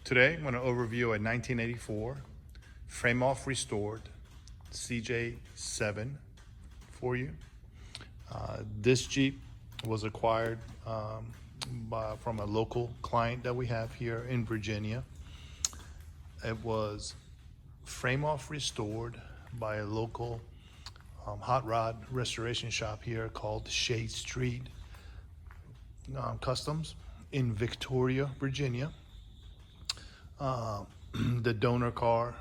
Today, I'm going to overview a 1984 frame-off restored CJ7 for you. This Jeep was acquired from a local client that we have here in Virginia. It was frame-off restored by a local hot rod restoration shop here called Shade Street Customs in Victoria, Virginia. The donor car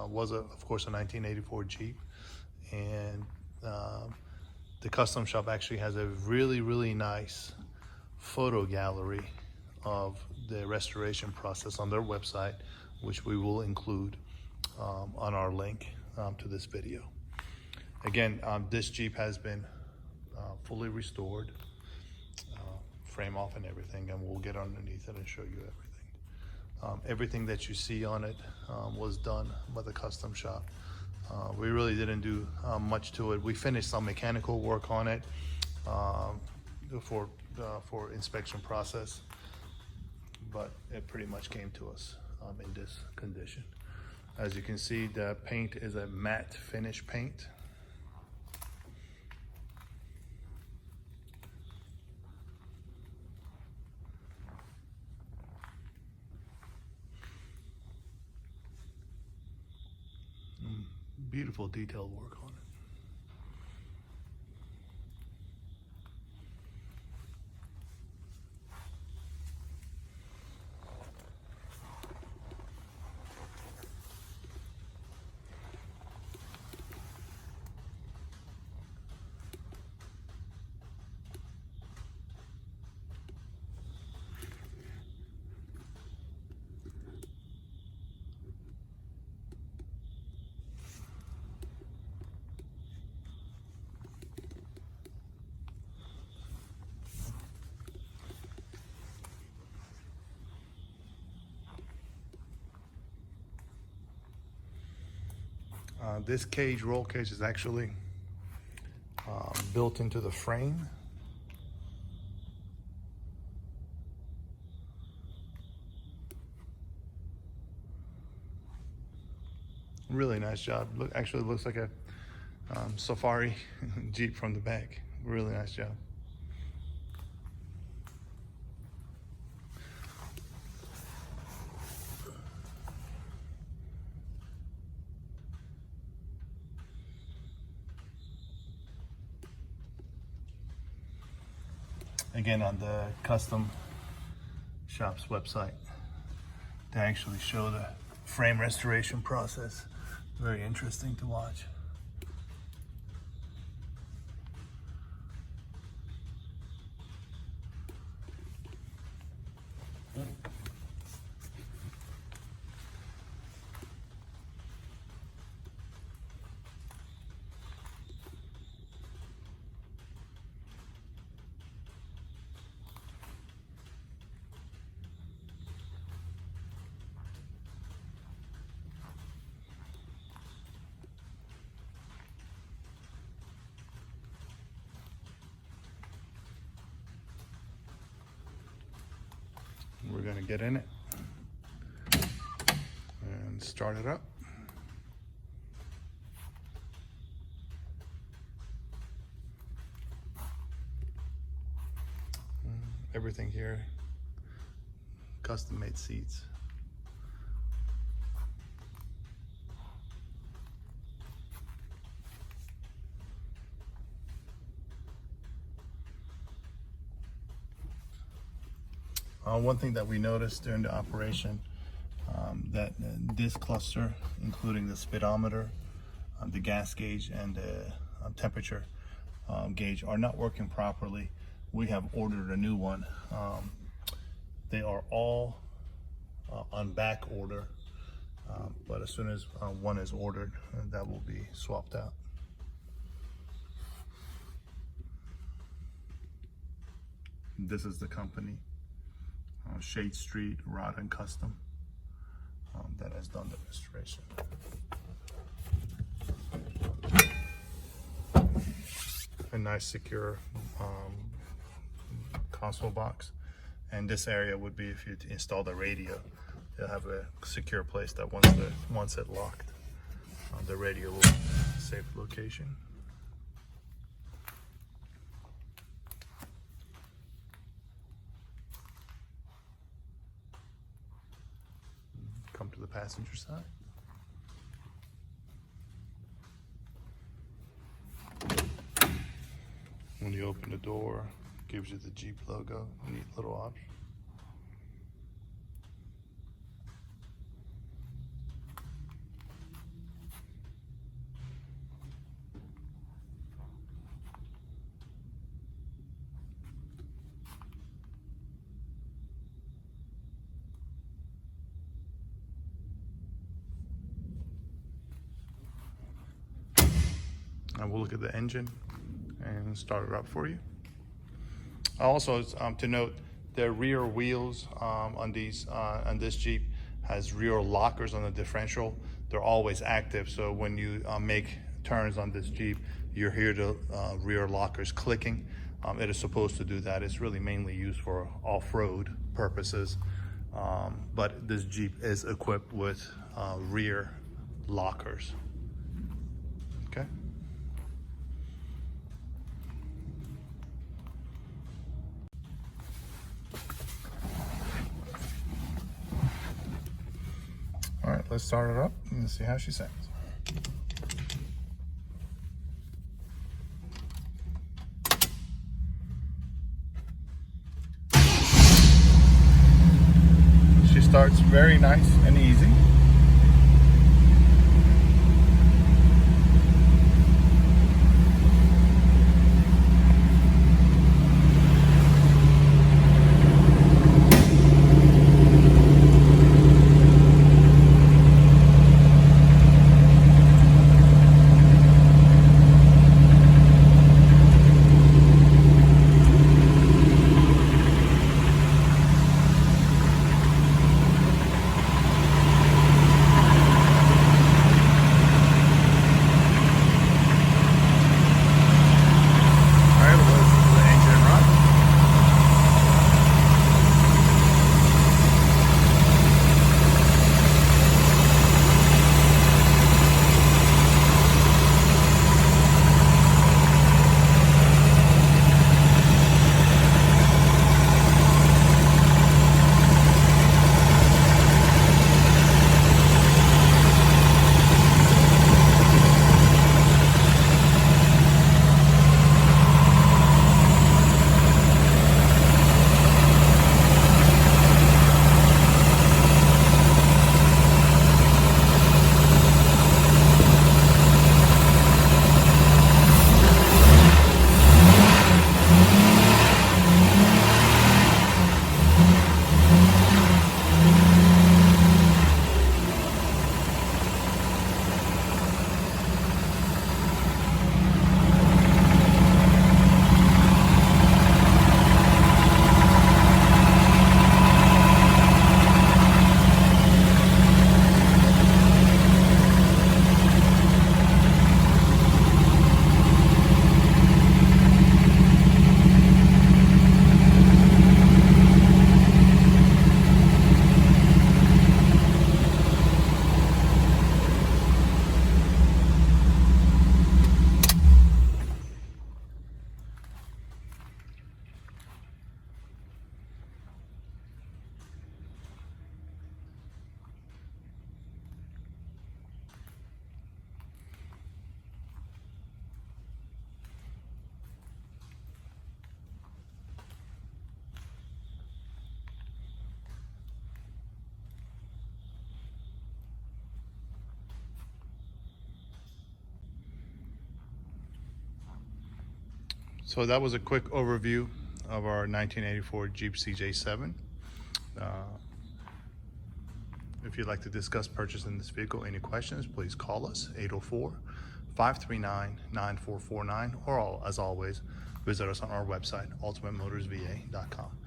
was, of course, a 1984 Jeep, and the custom shop actually has a really nice photo gallery of the restoration process on their website, which we will include on our link to this video. Again, this Jeep has been fully restored, frame off and everything, and we'll get underneath it and show you everything. Everything that you see on it was done by the custom shop. We really didn't do much to it. We finished some mechanical work on it for inspection process, but it pretty much came to us in this condition. As you can see, the paint is a matte finish paint. Beautiful detailed work on it. This roll cage is actually built into the frame. Really nice job. Actually looks like a safari Jeep from the back. Really nice job. Again, on the custom shop's website, they actually show the frame restoration process. Very interesting to watch. We're going to get in it and start it up. Everything here, custom made seats. One thing that we noticed during the operation, that this cluster, including the speedometer, the gas gauge, and the temperature gauge, are not working properly. We have ordered a new one. They are all on back order, but as soon as one is ordered, that will be swapped out. This is the company, Shade Street Rod and Custom, that has done the restoration. A nice secure console box, and this area would be if you install the radio They'll have a secure place that once it locked, the radio will save location. Come to the passenger side. When you open the door, it gives you the Jeep logo. Neat little option. And we'll look at the engine and start it up for you. Also, to note, the rear wheels on this Jeep has rear lockers on the differential. They're always active, so when you make turns on this Jeep, you'll hear the rear lockers clicking. It is supposed to do that. It's really mainly used for off-road purposes, but this Jeep is equipped with rear lockers. Okay. All right, let's start it up and see how she sounds. She starts very nice and easy. So that was a quick overview of our 1984 Jeep CJ7. If you'd like to discuss purchasing this vehicle, any questions, please call us, 804-539-9449, or as always, visit us on our website, ultimatemotorsva.com.